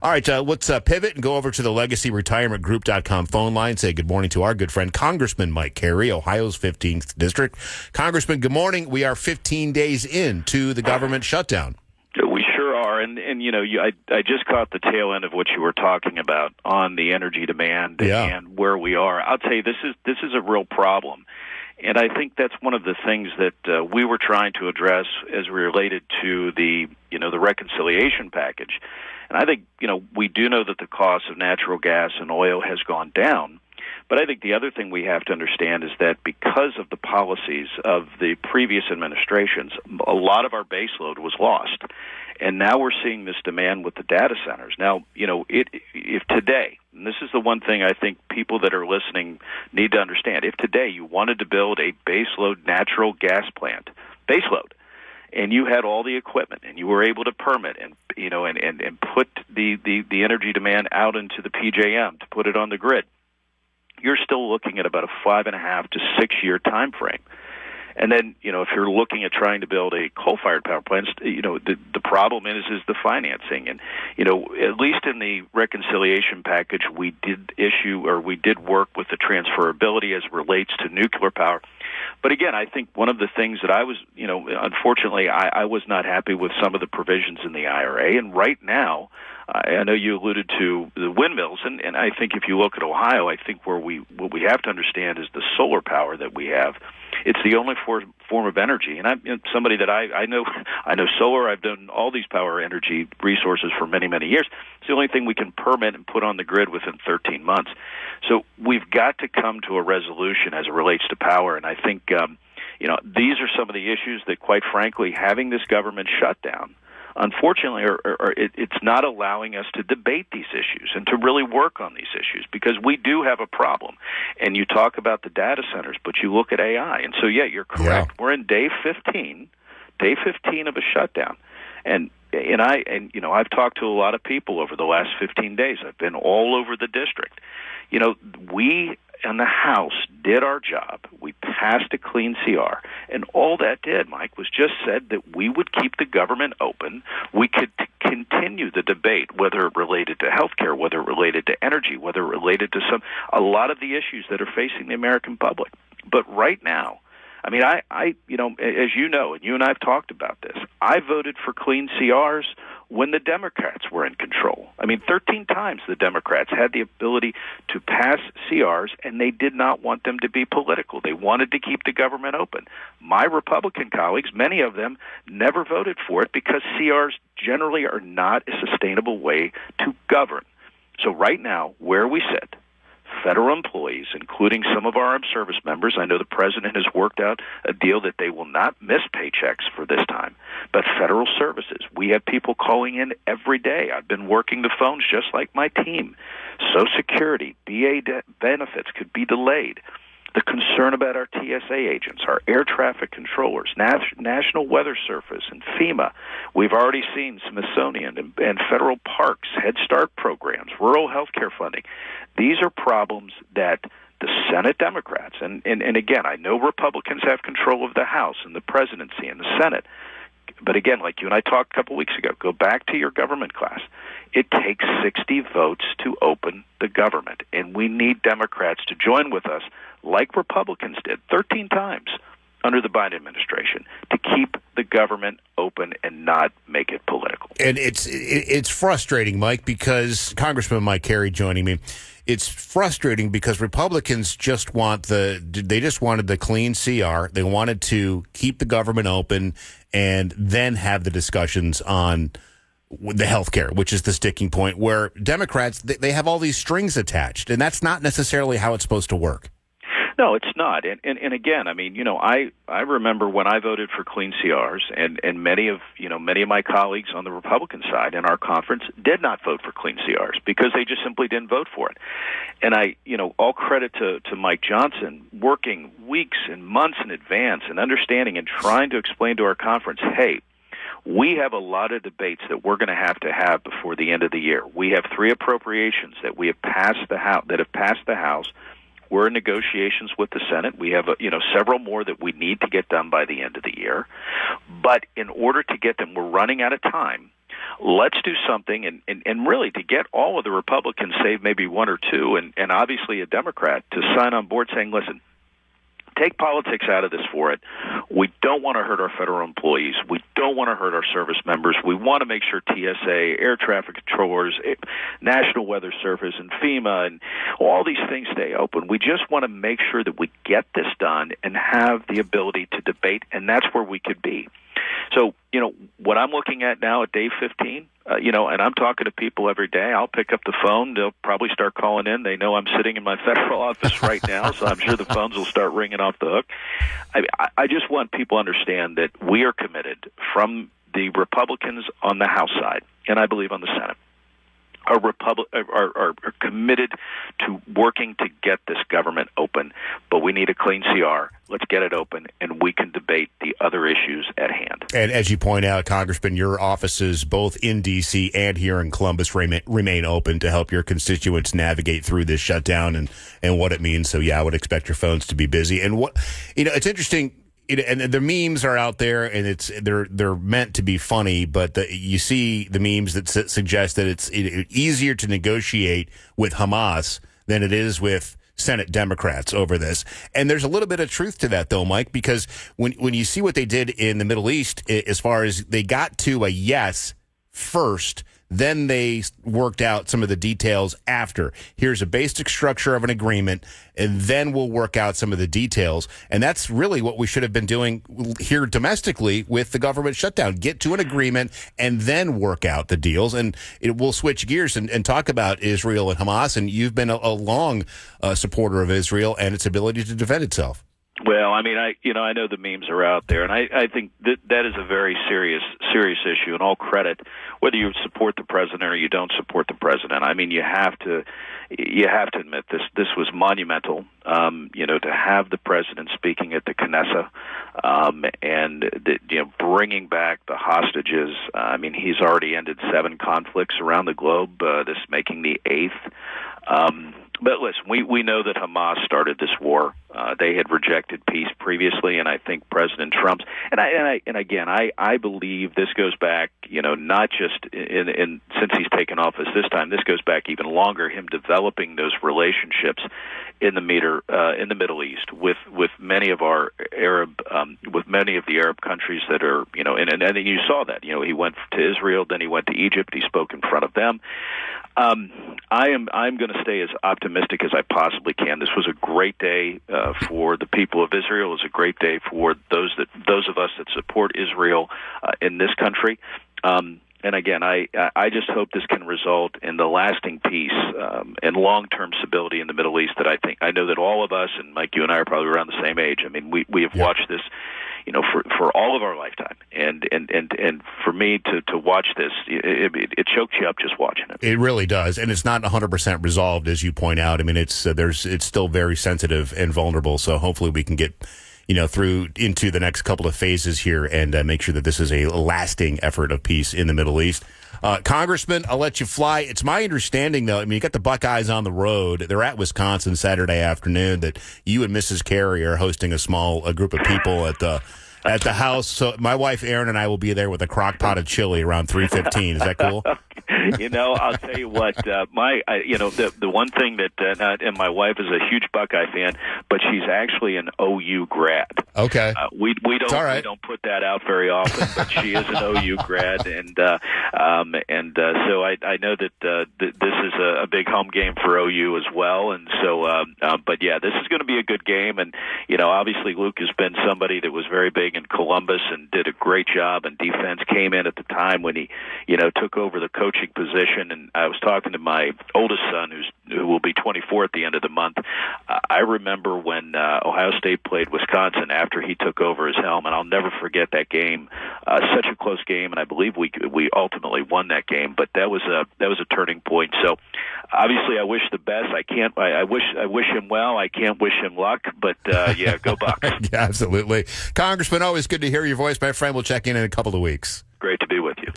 All right, let's pivot and go over to the LegacyRetirementGroup.com phone line. Say good morning to our good friend, Congressman Mike Carey, Ohio's 15th District. Congressman, good morning. We are 15 days into the government shutdown. We sure are, and I just caught the tail end of what you were talking about on the energy demand and where we are. I'll tell you, this is a real problem, and I think that's one of the things that we were trying to address as related to the reconciliation package. And I think we do know that the cost of natural gas and oil has gone down. But I think the other thing we have to understand is that because of the policies of the previous administrations, a lot of our baseload was lost. And now we're seeing this demand with the data centers. Now, if today, and this is the one thing I think people that are listening need to understand, if today you wanted to build a baseload natural gas plant, baseload, and you had all the equipment and you were able to permit and put the energy demand out into the PJM to put it on the grid, you're still looking at about a 5.5 to 6 year time frame. And then, if you're looking at trying to build a coal-fired power plant, the problem is the financing. And, at least in the reconciliation package, we did work with the transferability as it relates to nuclear power. But again, I think one of the things that I was, unfortunately, I was not happy with some of the provisions in the IRA. And right now, I know you alluded to the windmills, and I think if you look at Ohio, I think what we have to understand is the solar power that we have. It's the only form of energy, and I'm somebody that I know solar. I've done all these power energy resources for many, many years. It's the only thing we can permit and put on the grid within 13 months. So we've got to come to a resolution as it relates to power, and I think these are some of the issues that, quite frankly, having this government shutdown, unfortunately, it's not allowing us to debate these issues and to really work on these issues, because we do have a problem. And you talk about the data centers, but you look at AI. And so, you're correct. Yeah. We're in day 15 of a shutdown. And I've talked to a lot of people over the last 15 days. I've been all over the district. We in the House did our job. We passed a clean CR. And all that did, Mike, was just said that we would keep the government open. We could continue the debate, whether it related to health care, whether it related to energy, whether it related to a lot of the issues that are facing the American public. But right now, I mean, I as you know, and you and I have talked about this, I voted for clean CRs when the Democrats were in control. I mean, 13 times the Democrats had the ability to pass CRs, and they did not want them to be political. They wanted to keep the government open. My Republican colleagues, many of them, never voted for it because CRs generally are not a sustainable way to govern. So right now, where we sit, federal employees, including some of our armed service members, I know the president has worked out a deal that they will not miss paychecks for this time, but federal services, we have people calling in every day. I've been working the phones just like my team. Social Security, BA benefits could be delayed. The concern about our TSA agents, our air traffic controllers, National Weather Service, and FEMA. We've already seen Smithsonian and federal parks, Head Start programs, rural health care funding. These are problems that the Senate Democrats, and again, I know Republicans have control of the House and the presidency and the Senate, but again, like you and I talked a couple weeks ago, go back to your government class. It takes 60 votes to open the government, and we need Democrats to join with us, like Republicans did 13 times under the Biden administration, to keep the government open and not make it political. And it's frustrating, Mike, because Congressman Mike Carey joining me. It's frustrating because Republicans just wanted the clean CR. They wanted to keep the government open and then have the discussions on the health care, which is the sticking point, where Democrats, they have all these strings attached, and that's not necessarily how it's supposed to work. No, it's not. And again, I mean, I remember when I voted for clean CRs, and many of my colleagues on the Republican side in our conference did not vote for clean CRs because they just simply didn't vote for it. And all credit to Mike Johnson, working weeks and months in advance and understanding and trying to explain to our conference, hey, we have a lot of debates that we're going to have before the end of the year. We have 3 appropriations that we have passed the House. We're in negotiations with the Senate. We have several more that we need to get done by the end of the year. But in order to get them, we're running out of time. let's do something, and really to get all of the Republicans, save maybe one or two, and obviously a Democrat, to sign on board saying, listen, take politics out of this for it. We don't want to hurt our federal employees. We don't want to hurt our service members. We want to make sure TSA, air traffic controllers, National Weather Service, and FEMA, and all these things stay open. We just want to make sure that we get this done and have the ability to debate, and that's where we could be. So, what I'm looking at now at day 15, and I'm talking to people every day. I'll pick up the phone. They'll probably start calling in. They know I'm sitting in my federal office right now, so I'm sure the phones will start ringing off the hook. I just want people to understand that we are committed, from the Republicans on the House side, and I believe on the Senate, are committed to working to get this government open, but we need a clean CR. Let's get it open, and we can debate the other issues at hand. And as you point out, Congressman, your offices both in D.C. and here in Columbus remain open to help your constituents navigate through this shutdown and what it means. So, yeah, I would expect your phones to be busy. And it's interesting. And the memes are out there, and they're meant to be funny, but you see the memes that suggest that it's easier to negotiate with Hamas than it is with Senate Democrats over this. And there's a little bit of truth to that, though, Mike, because when you see what they did in the Middle East, as far as they got to a yes first, then they worked out some of the details after. Here's a basic structure of an agreement, and then we'll work out some of the details. And that's really what we should have been doing here domestically with the government shutdown. Get to an agreement and then work out the deals. And we'll switch gears and talk about Israel and Hamas. And you've been a long supporter of Israel and its ability to defend itself. Well, I mean, I know the memes are out there, and I think that is a very serious issue. And all credit, whether you support the president or you don't support the president. I mean, you have to admit this was monumental. To have the president speaking at the Knesset, and bringing back the hostages. I mean, he's already ended 7 conflicts around the globe. This making the 8th. But listen, we know that Hamas started this war. They had rejected peace previously, and I think President Trump's and again, I believe this goes back, not just in since he's taken office this time. This goes back even longer. Him developing those relationships in the Middle East with many of our with many of the Arab countries that are and you saw that he went to Israel, then he went to Egypt. He spoke in front of them. I'm going to stay as optimistic as I possibly can. This was a great day for the people of Israel. It was a great day for those of us that support Israel in this country. And again, I just hope this can result in the lasting peace and long-term stability in the Middle East that I know that all of us, and Mike, you and I are probably around the same age. I mean, we have watched this, for all of our lifetime, and for me to watch this, it chokes you up just watching it. It really does, and it's not 100% resolved, as you point out. I mean, it's still very sensitive and vulnerable. So hopefully we can get through into the next couple of phases here and make sure that this is a lasting effort of peace in the Middle East. Congressman, I'll let you fly. It's my understanding, though, I mean, you got the Buckeyes on the road. They're at Wisconsin Saturday afternoon, that you and Mrs. Carey are hosting a group of people at the house. So my wife, Erin, and I will be there with a crock pot of chili around 3:15. Is that cool? I'll tell you what, the one thing that, and my wife is a huge Buckeye fan, but she's actually an OU grad. Okay. We don't put that out very often, but she is an OU grad, and so I know that this is a big home game for OU as well, and so, but yeah, this is going to be a good game, and obviously Luke has been somebody that was very big in Columbus and did a great job, and defense came in at the time when he, took over the coaching position. And I was talking to my oldest son, who will be 24 at the end of the month. I remember when Ohio State played Wisconsin after he took over his helm, and I'll never forget that game. Such a close game, and I believe we ultimately won that game. But that was a turning point. So obviously, I wish the best. I wish him well. I can't wish him luck. But yeah, go Bucks. Yeah, absolutely, Congressman. Always good to hear your voice, my friend. We'll check in a couple of weeks. Great to be with you.